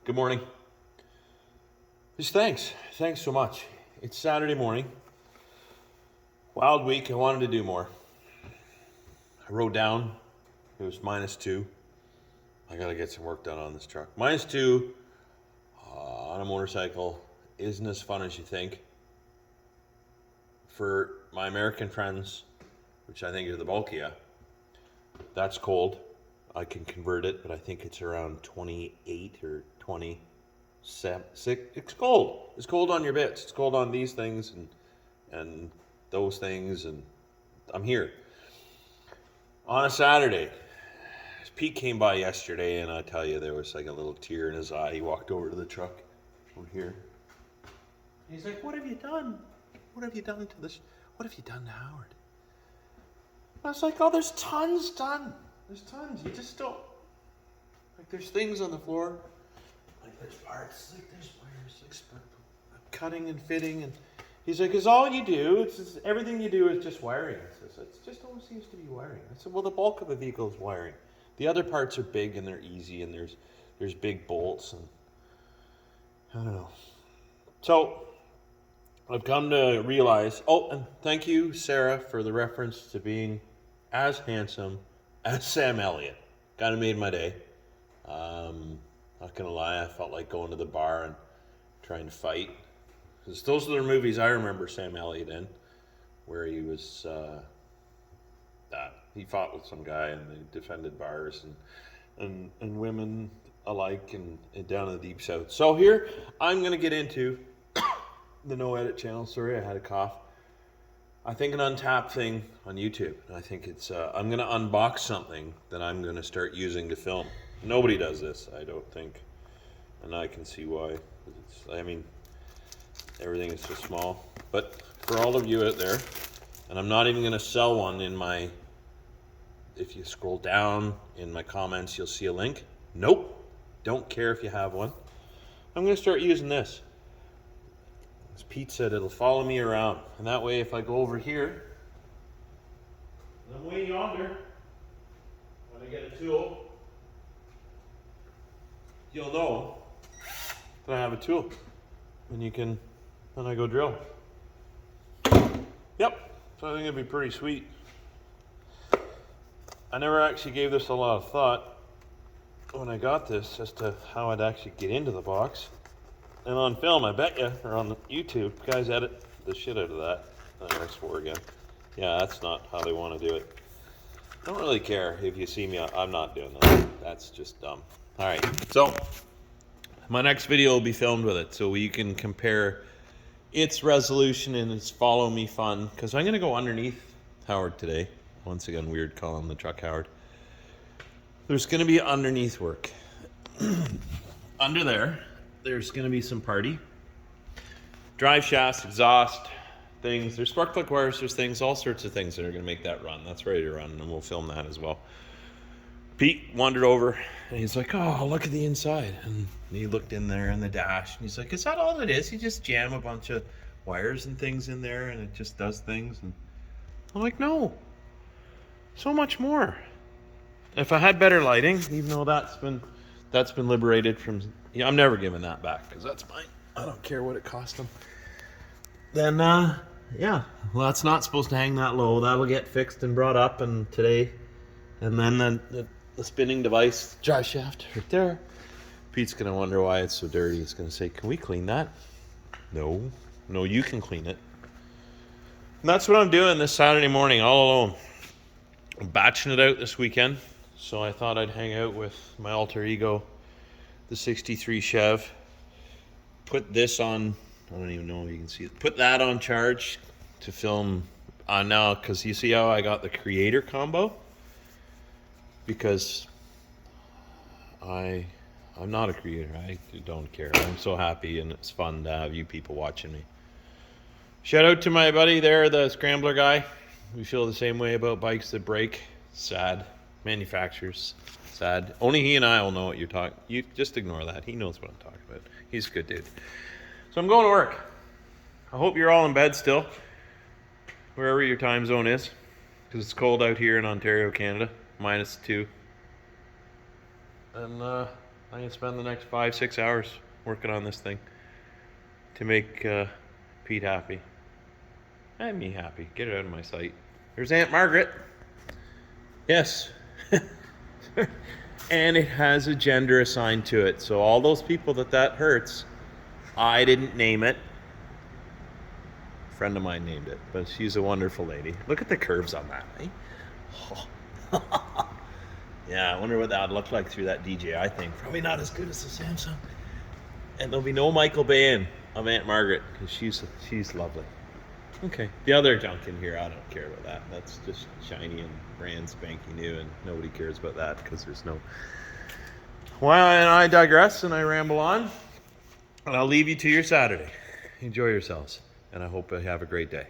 Good morning. Just thanks so much. It's Saturday morning. Wild week, I wanted to do more. I wrote down, it was -2. I gotta get some work done on this truck. -2 on a motorcycle isn't as fun as you think. For my American friends, which I think are the bulk of you, that's cold. I can convert it, but I think it's around 28 or 27. It's cold. It's cold on your bits. It's cold on these things and those things, and I'm here. On a Saturday, Pete came by yesterday, and I tell you, there was like a little tear in his eye. He walked over to the truck over here. He's like, "What have you done? What have you done to this? What have you done to Howard?" I was like, "Oh, there's tons done. There's tons. You just don't, like, there's things on the floor. Like, there's parts, like, there's wires, like, cutting and fitting." And he's like, "It's all you do. It's just, everything you do is just wiring." I said, "It just always seems to be wiring." I said, "Well, the bulk of the vehicle is wiring. The other parts are big and they're easy, and there's big bolts, and I don't know." So I've come to realize, oh, and thank you, Sarah, for the reference to being as handsome as Sam Elliott. Kind of made my day. Not gonna lie, I felt like going to the bar and trying to fight. Because those are the movies I remember Sam Elliott in, where he was, he fought with some guy and they defended bars and women alike and down in the deep south. So here, I'm gonna get into the No Edit channel. Sorry, I had a cough. I think an untapped thing on YouTube. I think it's, I'm going to unbox something that I'm going to start using to film. Nobody does this, I don't think. And I can see why. I mean, everything is so small. But for all of you out there, and I'm not even going to sell one in my, if you scroll down in my comments, you'll see a link. Nope. Don't care if you have one. I'm going to start using this. As Pete said, it'll follow me around. And that way, if I go over here, and I'm way yonder, when I get a tool, you'll know that I have a tool. And you can, then I go drill. Yep, so I think it'd be pretty sweet. I never actually gave this a lot of thought when I got this as to how I'd actually get into the box. And on film, I bet you, or on YouTube, guys edit the shit out of that. I swore again. Yeah, that's not how they want to do it. I don't really care if you see me. I'm not doing that. That's just dumb. All right, so my next video will be filmed with it, so you can compare its resolution and its follow me fun. Because I'm going to go underneath Howard today. Once again, weird calling the truck Howard. There's going to be underneath work. Under there, there's going to be some party. Drive shafts, exhaust, things. There's spark plug wires, there's things, all sorts of things that are going to make that run. That's ready to run, and we'll film that as well. Pete wandered over, and he's like, "Oh, look at the inside." And he looked in there in the dash, and he's like, "Is that all it is? You just jam a bunch of wires and things in there, and it just does things?" And I'm like, "No. So much more." If I had better lighting, even though that's been liberated from, yeah, I'm never giving that back because that's mine. I don't care what it cost them. Then, yeah, well, that's not supposed to hang that low. That'll get fixed and brought up and today. And then the spinning device drive shaft right there. Pete's gonna wonder why it's so dirty. He's gonna say, "Can we clean that?" No, you can clean it. And that's what I'm doing this Saturday morning, all alone. I'm batching it out this weekend. So I thought I'd hang out with my alter ego, the 63 Chev. Put this on, I don't even know if you can see it. Put that on charge to film now, because you see how I got the creator combo? Because I'm not a creator. I don't care. I'm so happy, and it's fun to have you people watching me. Shout out to my buddy there, the Scrambler guy. We feel the same way about bikes that break. Sad. Manufacturers. Sad. Only he and I will know what you're talking. You just ignore that. He knows what I'm talking about. He's a good dude. So I'm going to work. I hope you're all in bed still, wherever your time zone is, because it's cold out here in Ontario, Canada, -2. And I'm gonna spend the next 5-6 hours working on this thing to make Pete happy and me happy. Get it out of my sight. There's Aunt Margaret. Yes. And it has a gender assigned to it. So all those people that hurts, I didn't name it. A friend of mine named it, but she's a wonderful lady. Look at the curves on that, eh? Oh. Yeah, I wonder what that would look like through that DJI thing. Probably not as good as the Samsung. And there'll be no Michael Bain of Aunt Margaret, because she's lovely. Okay, the other junk in here, I don't care about that. That's just shiny and brand spanking new, and nobody cares about that because there's no... Well, and I digress and I ramble on, and I'll leave you to your Saturday. Enjoy yourselves, and I hope you have a great day.